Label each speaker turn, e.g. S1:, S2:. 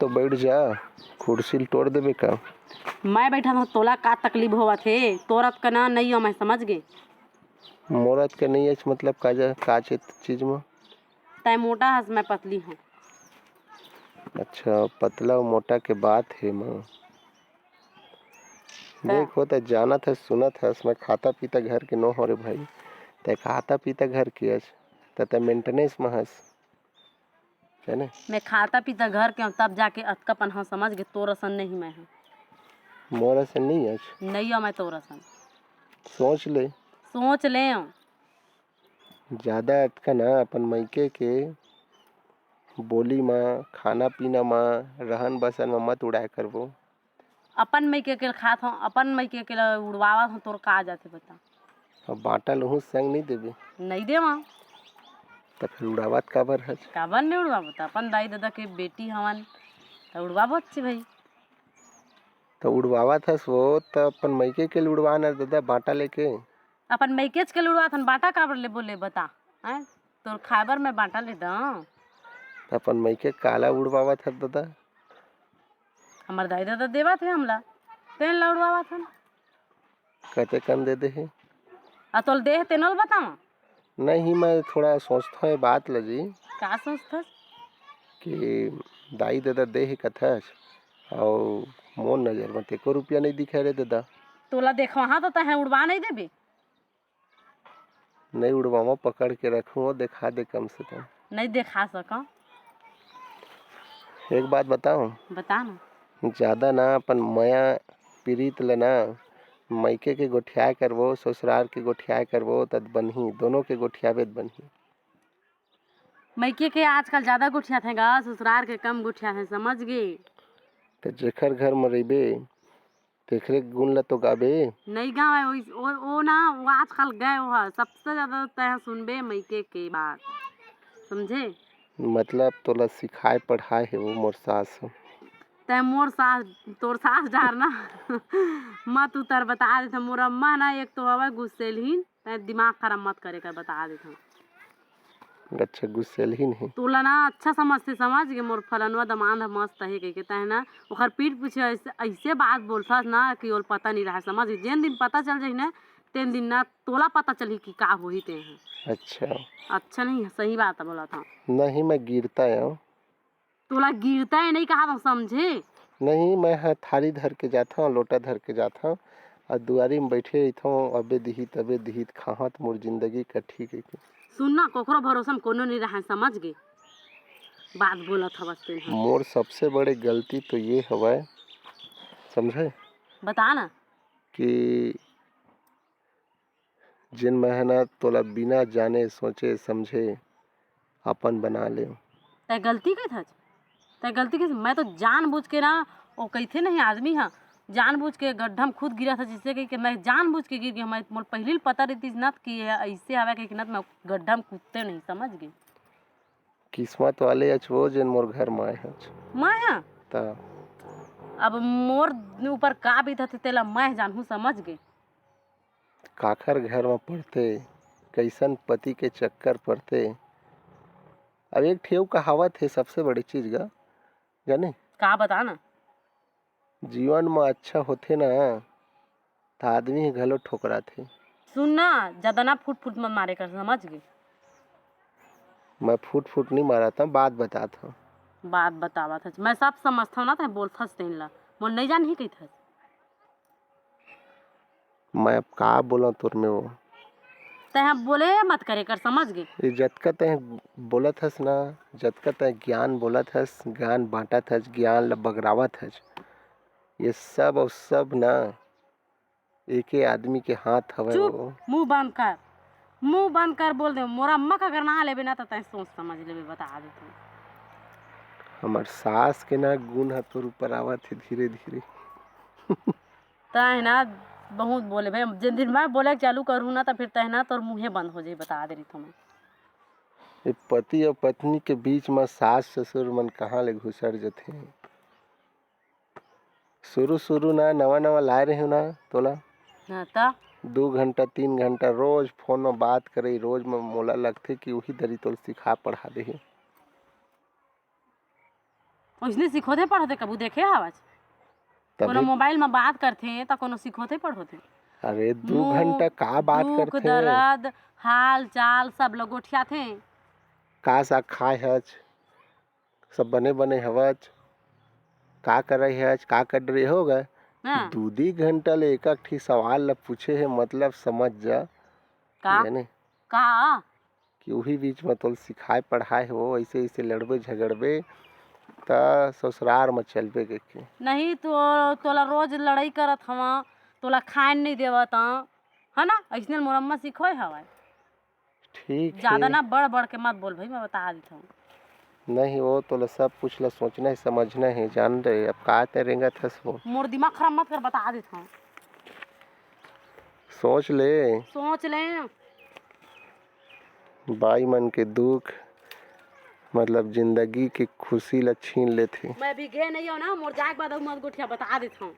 S1: तो बैठ जा, कुर्सी तोड़ देबे का।
S2: मैं बैठा था तोला का तकलीफ होवा थे तोरत का ना नहीं हो मैं समझ गए।
S1: मोरत के नहीं है मतलब का चीज में।
S2: तय मोटा हस मैं पतली हूँ।
S1: अच्छा पतला और मोटा के बात है माँ। देख हो तो जाना था सुना था मैं खाता पीता घर के नो हो रे भाई। ते खाता पीता घर के अच ते मेंटेनेंस में हस है ना।
S2: मैं खाता पीता घर के हूँ तब जाके अतकापन हाँ समझ गए तोर सन नहीं मैं हूँ।
S1: मोरा से नहीं अच
S2: नहीं हो मैं तोर सन।
S1: सोच ले।
S2: सोच ले
S1: ज्यादा अटका ना अपन मैके के बोली में खाना पीना में रहन बसन में मत उड़ाए करबो।
S2: अपन मैं के खात हूँ अपन मैं के उड़वावत हूँ तोर का जाते बता।
S1: अब बाटा लहू संग नहीं देबे
S2: नहीं दे वहाँ
S1: तो फिर उड़ावत काबर हज।
S2: काबर नहीं उड़वा बता अपन दाई दादा के बेटी हवन तो उड़वा बच्ची भाई।
S1: तो उड़वावत हस वो तो अपन मैके के लिए उड़वाना दादा बाटा लेके।
S2: अपन मैकेज के उड़वा थन बाटा काबर ले बोले बता हैं तोर खाबर में बाटा ले द।
S1: तो अपन मैके काला उड़वावत हस दादा।
S2: हमार दाई दादा देवा थे हमला तेन ला उड़वा थन।
S1: कते कम दे दे है।
S2: तोल देह तेनल बतावा।
S1: नहीं मैं थोड़ा सोचता है बात लगी
S2: का सोचथस
S1: कि दाई दादा दे ही कथस और मोर नजर में तेको रुपया नहीं दिखा रे दादा।
S2: तोला देखवा तो तहे उड़वा नहीं देबे।
S1: नहीं उड़वावा पकड़ के रखूँ और दिखा दे कम से कम।
S2: नहीं देखा सका।
S1: एक बात बताऊं
S2: बता ना।
S1: ज्यादा ना अपन माया पीड़ित लेना मैके के गोठिया करबो ससुराल के गोठिया करबो तद बनही दोनों के गोठियाबेद बनही।
S2: मैके के आजकल ज्यादा गुठिया थे गा ससुराल के कम गुठिया थे समझ गए।
S1: तो जेखर घर में रहिबे तेखरे गुण ल तो गाबे।
S2: नहीं गाँव है वो ना वो आजकल गए वो है सबसे ज्यादा तय सुनबे मैके के बात समझे।
S1: मतलब तोला सिखाए पढ़ाए है वो मोर सास।
S2: तय मोर सास तोर सास डार ना मत उतर बता देता मोर अम्मा ना एक तो हवा गुस्सेलहीन तय दिमाग खराब मत करे कर बता देता।
S1: अच्छा गुस्सेलहीन है।
S2: तोला ना अच्छा समझते समझ गए मोर फलनवा दमाद मस्त है कह के तय ना ओखर पीठ पीछे ऐसे बात बोलता ना कि ओल पता नहीं रहा समझ जेन दिन पता चल जाई ना तेन दिन ना तोला पता चली कि का होही ते हैं।
S1: अच्छा
S2: अच्छा नहीं है सही बात है बोला था।
S1: नहीं मैं गिरता हूँ।
S2: तोला गिरता है नहीं कहा तो समझे।
S1: नहीं मैं हाँ थाली धर के जाता हूँ लोटा धर के जाता हूँ और दुआरी में बैठे रहता हूँ अबे दिहित खाहत मोर जिंदगी कठी के।
S2: सुनना कोकरो भरोसा में कोनो नहीं रहा समझ गए बात बोला था बस तेन
S1: मोर सबसे बड़े गलती तो ये हवा समझे
S2: बता ना
S1: कि जिन मेहनत तोला बिना जाने सोचे समझे अपन बना ले।
S2: तय गलती कही था तय गलती कैसे मैं तो जानबूझ के ना वो कहते नहीं आदमी हाँ जानबूझ के गड्ढा में खुद गिरा था जिससे कि मैं जानबूझ के गिर गया मैं मोर पहले पता रहती ना कि ऐसे हवा कि ना मैं गड्ढा में कूदते नहीं समझ गई।
S1: किस्मत वाले अच वो जिन मोर घर में आए हच
S2: मैं
S1: ता
S2: अब मोर ऊपर का भी था तेला मैं जानू समझ गई।
S1: काखर घर में पढ़ते कैसन पति के चक्कर पड़ते। अब एक ठेव कहावत है सबसे बड़ी चीज का जाने
S2: का बता ना
S1: जीवन में अच्छा होते ना तो आदमी घलो ठोकरा थे।
S2: सुनना ज्यादा ना फुट फुट मत मारे कर समझ गई।
S1: मैं फुट नहीं मारा था बात बताता हूँ।
S2: बात बतावा था मैं सब समझता हूँ ना तो बोलता तेन ला मोर नहीं जान ही कही था।
S1: मैं अब का बोला तुर में वो
S2: तय बोले मत करे कर समझ गए।
S1: ये जतका तय बोलत हस ना जतका तय ज्ञान बोलत हस ज्ञान बांटत हस ज्ञान ल बगरावत हस ये सब और सब ना एक ही आदमी के हाथ हवे
S2: चुप
S1: वो।
S2: मुंह बंद कर बोल दे मोरा अम्मा का अगर ना लेबे ना तो तय सोच समझ लेबे बता दे तू।
S1: हमार सास के ना गुण है तोर ऊपर आवत है धीरे धीरे
S2: तय ना बहुत बोले भाई जिन दिन मैं बोले चालू करूँ ना तो फिर तय ना तोर मुँहे बंद हो जाए बता दे रही तो मैं।
S1: ये पति और पत्नी के बीच में सास ससुर मन कहाँ ले घुसर जाते हैं। शुरू ना नवा लाए रहे हो ना तोला
S2: हाँ तो
S1: 2 घंटा 3 घंटा रोज फोन में बात करे रोज में मोला लगते कि वही दरी तोल सिखा पढ़ा दे।
S2: उसने सिखोते पढ़ोते कबू देखे आवाज कोनो
S1: तभी
S2: मोबाइल में बात करथे त कोनो सिखोते पढ़ोते
S1: अरे 2 घंटा का बात
S2: दुख
S1: करथे
S2: दर्द हाल चाल सब लोग गोठियाथे
S1: का सा खाए हच सब बने बने हवच का कर रही हच का कर रही होगा
S2: ना
S1: 2 घंटा ले एक ठी सवाल ल पूछे है मतलब समझ जा
S2: का
S1: यानी
S2: का
S1: कि वही बीच में तो सिखाए पढ़ाए हो ऐसे ऐसे लड़बे झगड़बे त ससुराल में चलबे के
S2: नहीं तो तोला रोज लड़ाई करत हवा तोला खाए नहीं देवत है ना ऐसने मुरम्मा सिखोए हवा
S1: ठीक
S2: ज्यादा
S1: है
S2: ना बढ़ बढ़ के मत बोल भाई मैं बता देता हूँ
S1: नहीं वो तो सब कुछ ला सोचना है समझना है जान रहे अब का तरेंगा थस वो
S2: मोर दिमाग खराब मत कर बता देता हूँ
S1: सोच ले
S2: सोच ले
S1: बाई मन के दुख मतलब जिंदगी की खुशी ला छीन लेथे
S2: मैं भी गे नहीं हो ना मोर जाए के बाद मत गोठिया बता देता हूँ